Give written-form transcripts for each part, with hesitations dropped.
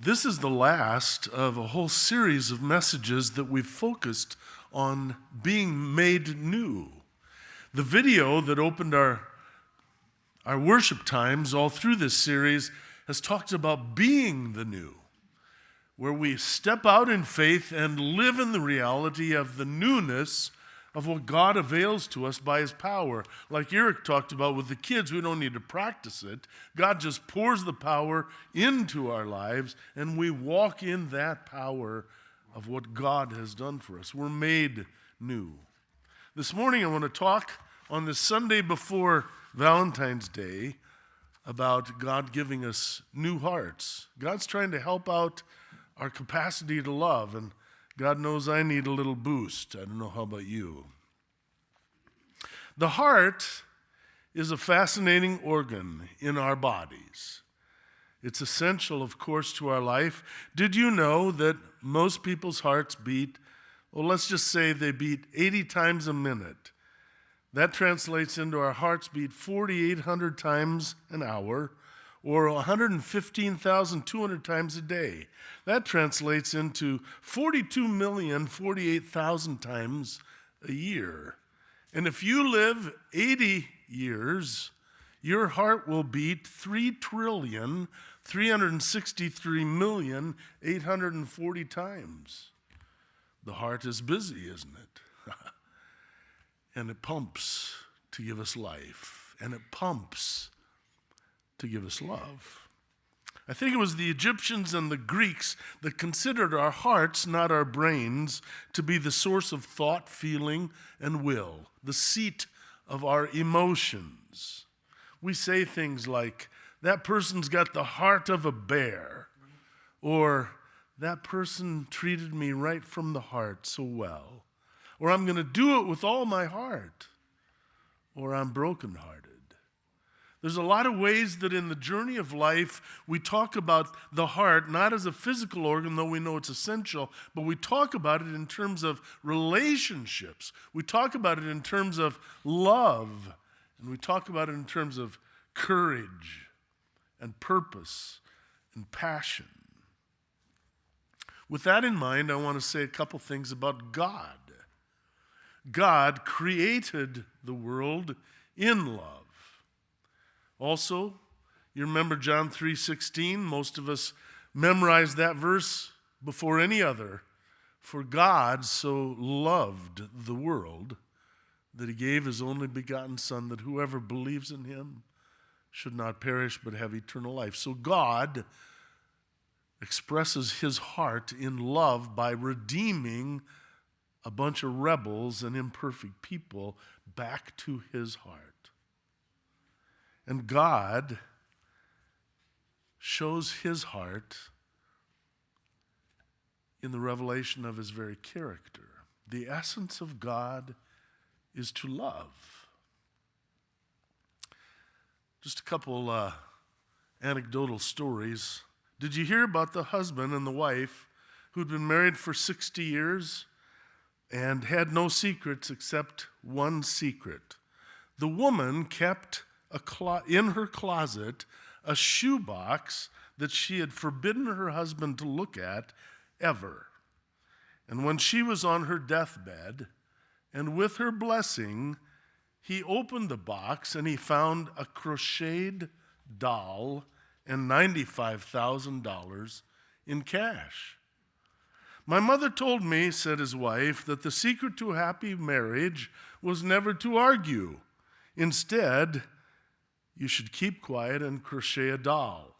This is the last of a whole series of messages that we've focused on being made new. The video that opened our worship times all through this series has talked about being the new, where we step out in faith and live in the reality of the newness of what God avails to us by His power. Like Eric talked about with the kids, we don't need to practice it. God just pours the power into our lives, and we walk in that power of what God has done for us. We're made new. This morning I want to talk on the Sunday before Valentine's Day about God giving us new hearts. God's trying to help out our capacity to love, and God knows I need a little boost. I don't know how about you. The heart is a fascinating organ in our bodies. It's essential, of course, to our life. Did you know that most people's hearts beat, well, let's just say they beat 80 times a minute? That translates into our hearts beat 4,800 times an hour, or 115,200 times a day. That translates into 42,048,000 times a year. And if you live 80 years, your heart will beat 3,363,840 times. The heart is busy, isn't it? And it pumps to give us life, and it pumps to give us love. I think it was the Egyptians and the Greeks that considered our hearts, not our brains, to be the source of thought, feeling, and will, the seat of our emotions. We say things like, that person's got the heart of a bear, or that person treated me right from the heart so well, or I'm going to do it with all my heart, or I'm brokenhearted. There's a lot of ways that in the journey of life we talk about the heart, not as a physical organ, though we know it's essential, but we talk about it in terms of relationships. We talk about it in terms of love, and we talk about it in terms of courage and purpose and passion. With that in mind, I want to say a couple things about God. God created the world in love. Also, you remember John 3:16? Most of us memorized that verse before any other. For God so loved the world that He gave His only begotten Son, that whoever believes in Him should not perish but have eternal life. So God expresses His heart in love by redeeming a bunch of rebels and imperfect people back to His heart. And God shows His heart in the revelation of His very character. The essence of God is to love. Just a couple anecdotal stories. Did you hear about the husband and the wife who'd been married for 60 years and had no secrets except one secret? The woman kept in her closet a shoebox that she had forbidden her husband to look at ever. And when she was on her deathbed, and with her blessing, he opened the box and he found a crocheted doll and $95,000 in cash. My mother told me, said his wife, that the secret to a happy marriage was never to argue. Instead, you should keep quiet and crochet a doll.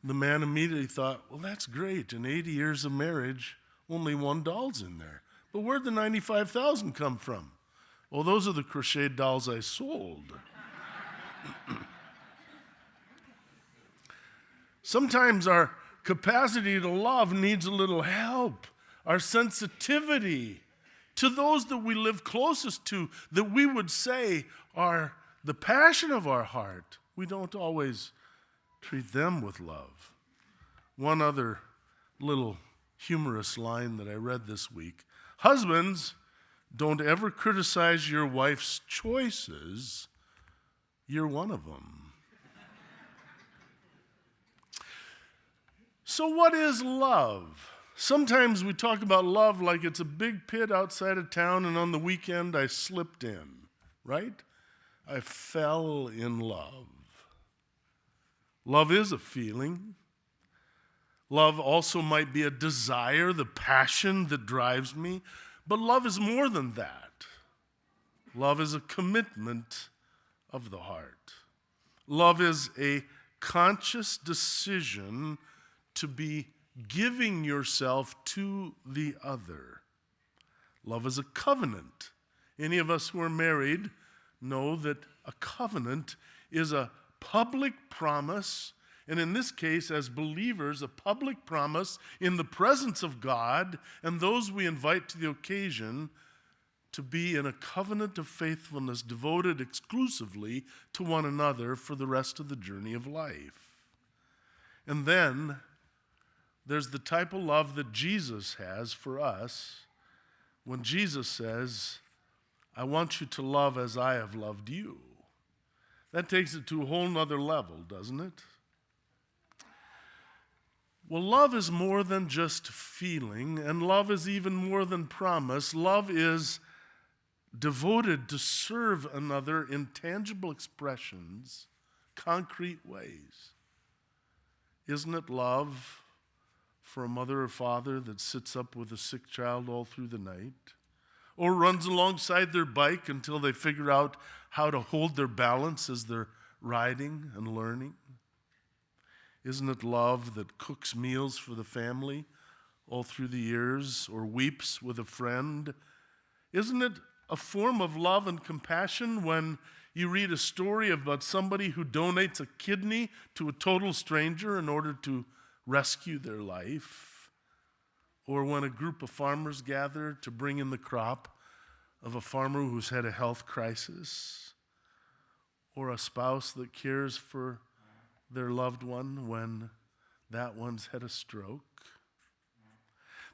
The man immediately thought, well, that's great. In 80 years of marriage, only one doll's in there. But where'd the $95,000 come from? Well, those are the crocheted dolls I sold. Sometimes our capacity to love needs a little help. Our sensitivity to those that we live closest to, that we would say are the passion of our heart, we don't always treat them with love. One other little humorous line that I read this week. Husbands, don't ever criticize your wife's choices. You're one of them. So what is love? Sometimes we talk about love like it's a big pit outside of town and on the weekend I slipped in, right? I fell in love. Love is a feeling. Love also might be a desire, the passion that drives me. But love is more than that. Love is a commitment of the heart. Love is a conscious decision to be giving yourself to the other. Love is a covenant. Any of us who are married know that a covenant is a public promise, and in this case, as believers, a public promise in the presence of God and those we invite to the occasion to be in a covenant of faithfulness devoted exclusively to one another for the rest of the journey of life. And then there's the type of love that Jesus has for us when Jesus says, I want you to love as I have loved you. That takes it to a whole nother level, doesn't it? Well, love is more than just feeling, and love is even more than promise. Love is devoted to serve another in tangible expressions, concrete ways. Isn't it love for a mother or father that sits up with a sick child all through the night? Or runs alongside their bike until they figure out how to hold their balance as they're riding and learning? Isn't it love that cooks meals for the family all through the years or weeps with a friend? Isn't it a form of love and compassion when you read a story about somebody who donates a kidney to a total stranger in order to rescue their life? Or when a group of farmers gather to bring in the crop of a farmer who's had a health crisis? Or a spouse that cares for their loved one when that one's had a stroke?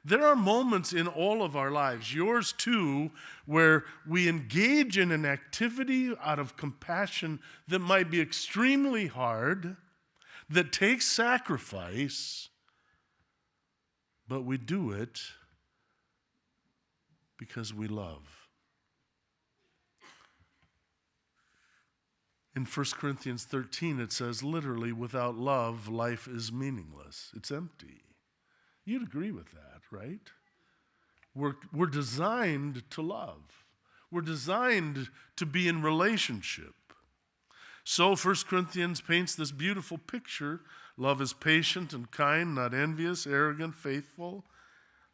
There are moments in all of our lives, yours too, where we engage in an activity out of compassion that might be extremely hard, that takes sacrifice, but we do it because we love. In 1 Corinthians 13, it says, literally, without love, life is meaningless. It's empty. You'd agree with that, right? We're designed to love. We're designed to be in relationship. So 1 Corinthians paints this beautiful picture. Love is patient and kind, not envious, arrogant, faithful.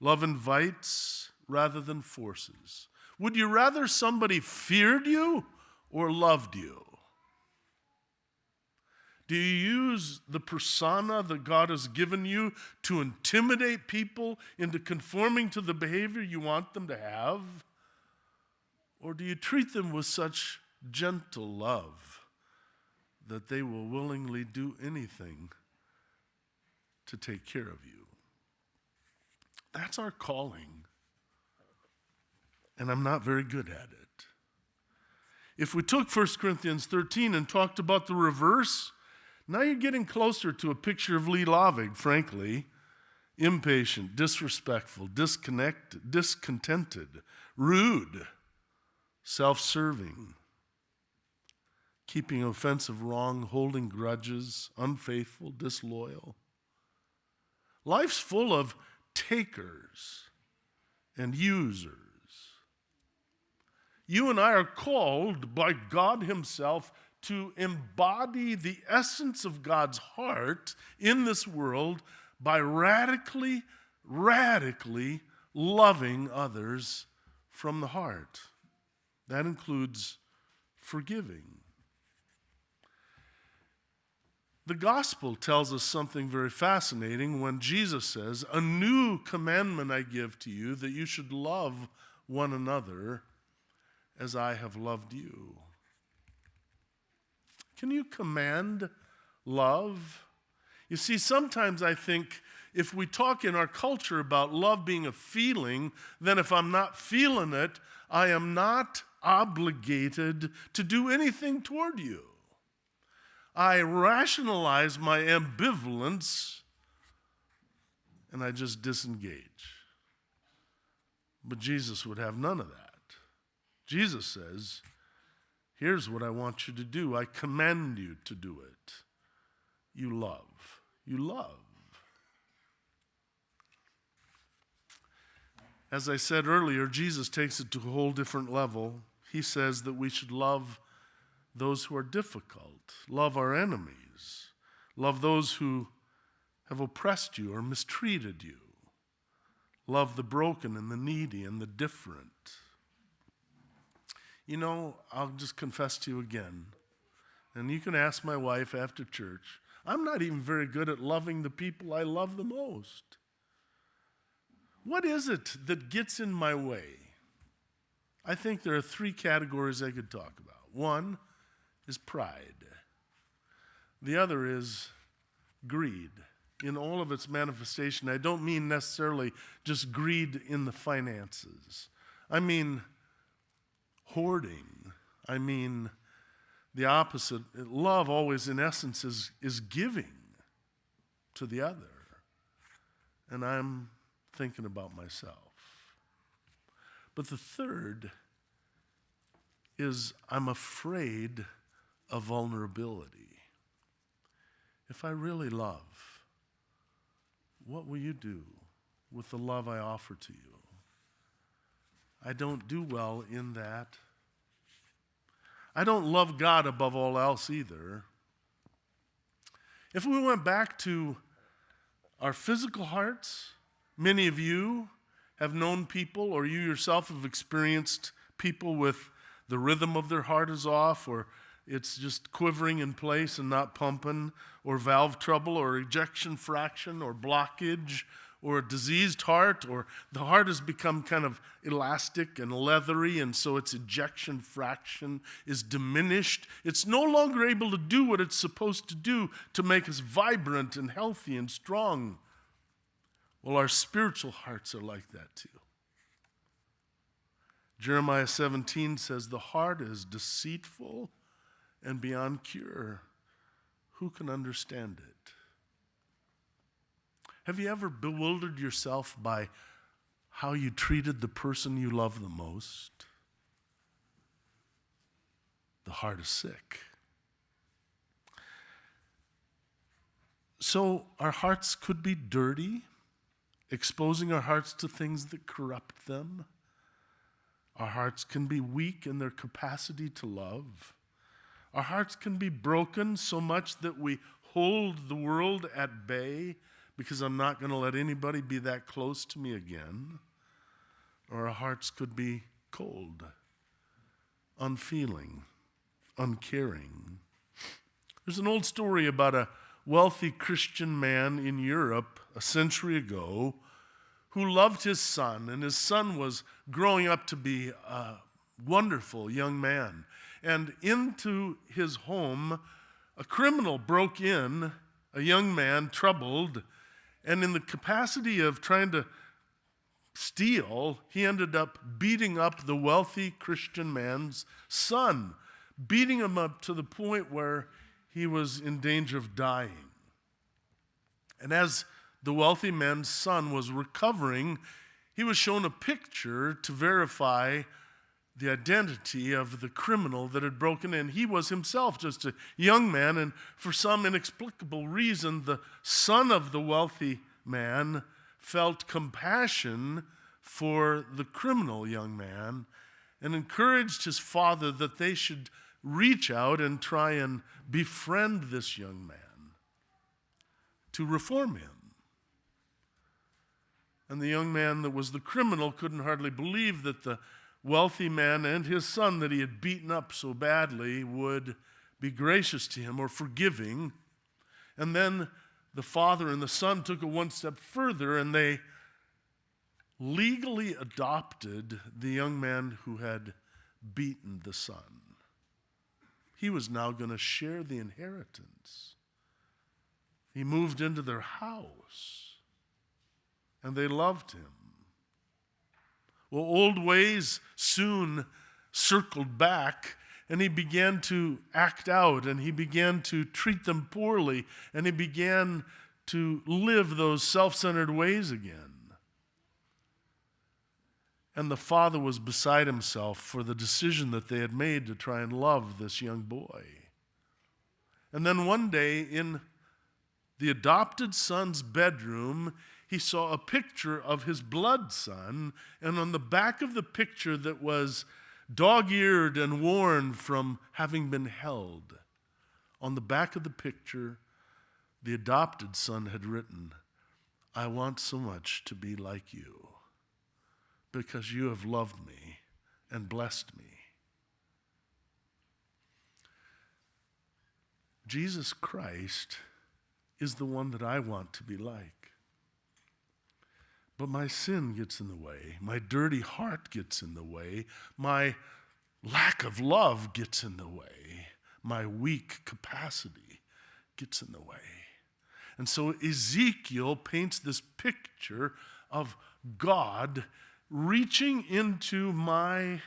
Love invites rather than forces. Would you rather somebody feared you or loved you? Do you use the persona that God has given you to intimidate people into conforming to the behavior you want them to have? Or do you treat them with such gentle love that they will willingly do anything to take care of you? That's our calling. And I'm not very good at it. If we took 1 Corinthians 13 and talked about the reverse, now you're getting closer to a picture of Laaveg, frankly. Impatient, disrespectful, discontented, rude, self-serving, keeping offensive wrong, holding grudges, unfaithful, disloyal. Life's full of takers and users. You and I are called by God Himself to embody the essence of God's heart in this world by radically loving others from the heart. That includes forgiving. The gospel tells us something very fascinating when Jesus says, "A new commandment I give to you, that you should love one another as I have loved you." Can you command love? You see, sometimes I think if we talk in our culture about love being a feeling, then if I'm not feeling it, I am not obligated to do anything toward you. I rationalize my ambivalence and I just disengage. But Jesus would have none of that. Jesus says, here's what I want you to do. I command you to do it. You love. You love. As I said earlier, Jesus takes it to a whole different level. He says that we should love those who are difficult, love our enemies, love those who have oppressed you or mistreated you, love the broken and the needy and the different. You know, I'll just confess to you again, and you can ask my wife after church, I'm not even very good at loving the people I love the most. What is it that gets in my way? I think there are three categories I could talk about. One is pride. The other is greed in all of its manifestation. I don't mean necessarily just greed in the finances. I mean hoarding. I mean the opposite. Love always, in essence, is giving to the other. And I'm thinking about myself. But the third is I'm afraid of vulnerability. If I really love, what will you do with the love I offer to you? I don't do well in that. I don't love God above all else either. If we went back to our physical hearts, many of you have known people, or you yourself have experienced people with the rhythm of their heart is off, or it's just quivering in place and not pumping, or valve trouble, or ejection fraction, or blockage, or a diseased heart, or the heart has become kind of elastic and leathery, and so its ejection fraction is diminished. It's no longer able to do what it's supposed to do to make us vibrant and healthy and strong. Well, our spiritual hearts are like that too. Jeremiah 17 says, the heart is deceitful and beyond cure. Who can understand it? Have you ever bewildered yourself by how you treated the person you love the most? The heart is sick. So our hearts could be dirty, exposing our hearts to things that corrupt them. Our hearts can be weak in their capacity to love. Our hearts can be broken so much that we hold the world at bay because I'm not going to let anybody be that close to me again. Or our hearts could be cold, unfeeling, uncaring. There's an old story about a wealthy Christian man in Europe a century ago who loved his son, and his son was growing up to be a wonderful young man. And into his home, a criminal broke in, a young man, troubled, and in the capacity of trying to steal, he ended up beating up the wealthy Christian man's son, beating him up to the point where he was in danger of dying. And as the wealthy man's son was recovering, he was shown a picture to verify the identity of the criminal that had broken in. He was himself just a young man, and for some inexplicable reason, the son of the wealthy man felt compassion for the criminal young man and encouraged his father that they should reach out and try and befriend this young man to reform him. And the young man that was the criminal couldn't hardly believe that the wealthy man and his son that he had beaten up so badly would be gracious to him or forgiving. And then the father and the son took it one step further, and they legally adopted the young man who had beaten the son. He was now going to share the inheritance. He moved into their house, and they loved him. Well, old ways soon circled back, and he began to act out, and he began to treat them poorly, and he began to live those self-centered ways again. And the father was beside himself for the decision that they had made to try and love this young boy. And then one day in the adopted son's bedroom, he saw a picture of his blood son, and on the back of the picture that was dog-eared and worn from having been held, on the back of the picture, the adopted son had written, "I want so much to be like you, because you have loved me and blessed me." Jesus Christ is the one that I want to be like. But my sin gets in the way. My dirty heart gets in the way. My lack of love gets in the way. My weak capacity gets in the way. And so Ezekiel paints this picture of God reaching into my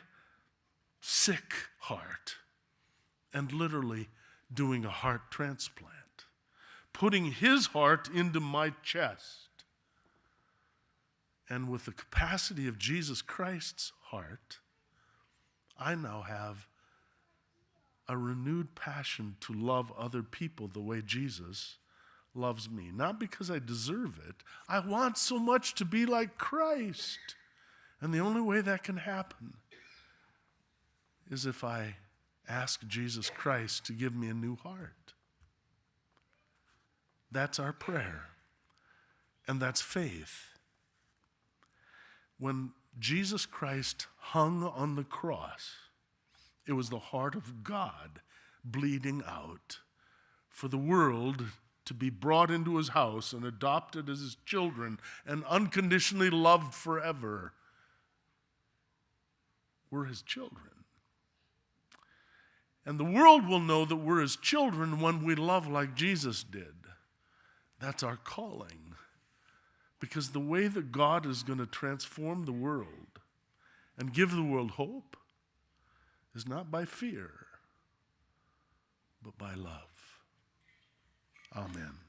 sick heart and literally doing a heart transplant, putting his heart into my chest. And with the capacity of Jesus Christ's heart, I now have a renewed passion to love other people the way Jesus loves me. Not because I deserve it. I want so much to be like Christ. And the only way that can happen is if I ask Jesus Christ to give me a new heart. That's our prayer. And that's faith. When Jesus Christ hung on the cross, it was the heart of God bleeding out for the world to be brought into his house and adopted as his children and unconditionally loved forever. We're his children. And the world will know that we're his children when we love like Jesus did. That's our calling. Because the way that God is going to transform the world and give the world hope is not by fear, but by love. Amen.